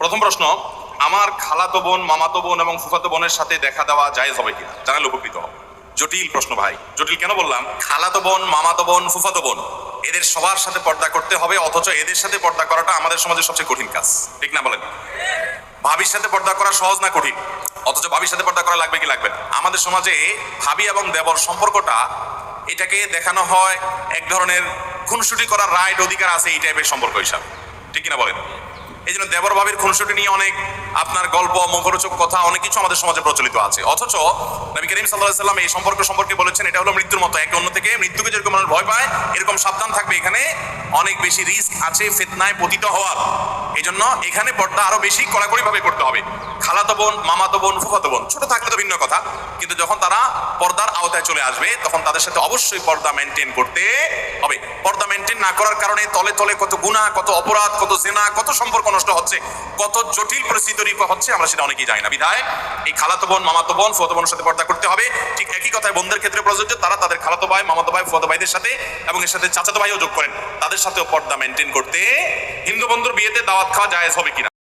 প্রথম প্রশ্ন, আমার খালাতো বোন, মামাতো বোন এবং ফুফাতো বোনের সাথে দেখা দেওয়া জায়েজ হবে কিনা, জানালে উপকৃত হবে। জটিল প্রশ্ন ভাই। জটিল কেন বললাম? খালাতো বোন, মামাতো বোন, ফুফাতো বোন, এদের সবার সাথে পর্দা করতে হবে, অথচ এদের সাথে পর্দা করাটা আমাদের সমাজের সবচেয়ে কঠিন কাজ, ঠিক না বলেন? ভাবির সাথে পর্দা করা সহজ না কঠিন? অথচ ভাবির সাথে পর্দা করা লাগবে কি লাগবে না? আমাদের সমাজে ভাবি এবং দেবর সম্পর্কটা, এটাকে দেখানো হয় এক ধরনের খুনসুটি করার রাইট অধিকার আছে এই টাইপের সম্পর্ক হিসাবে, ঠিক কিনা বলেন? এই জন্য দেবর ভাবির খুনসুটি নিয়ে অনেক আপনার গল্প, মুখরোচক কথা, অনেক কিছু আমাদের সমাজে প্রচলিত আছে। অথচ নবী করিম সাল্লাল্লাহু আলাইহি ওয়াসাল্লাম এই সম্পর্ক সম্পর্কে বলেছেন এটা হলো মৃত্যুর মতো, একে অন্য থেকে মৃত্যুকে যেরকম মানুষ ভয় পায় এরকম সাবধান থাকবে, এখানে অনেক বেশি রিস্ক আছে ফিতনায় পতিত হওয়ার। এই জন্য এখানে পর্দা আরো বেশি কড়াকড়ি ভাবে করতে হবে। খালাতো বোন, মামাতো বোন, ফুফাতো বোন ছোট থাকলে তো ভিন্ন কথা, কিন্তু যখন তারা পর্দার আওতায় চলে আসবে তখন তাদের সাথে অবশ্যই পর্দা মেনটেন করতে হবে। পর্দা মেনটেন না করার কারণে তলে তলে কত গুনাহ, কত অপরাধ, কত জেনা, কত সম্পর্ক নষ্ট হচ্ছে, কত জটিল পরিস্থিতি তৈরি হচ্ছে, আমরা সেটা অনেকেই জানি না। বিধায় এই খালাতো বোন, মামাতো বোন, ফুফাতো বোনের সাথে পর্দা করতে হবে। ঠিক একই কথায় বোনদের ক্ষেত্রে প্রযোজ্য, তারা তাদের খালাতো ভাই, মামাতো ভাই, ফুফাতো ভাইদের সাথে এবং এর সাথে চাচাতো ভাইও যোগ করেন, তাদের সাথেও পর্দা মেনটেন করতে। হিন্দু বন্ধুর বিয়েতে দাওয়াত খাওয়া জায়েজ হবে কিনা?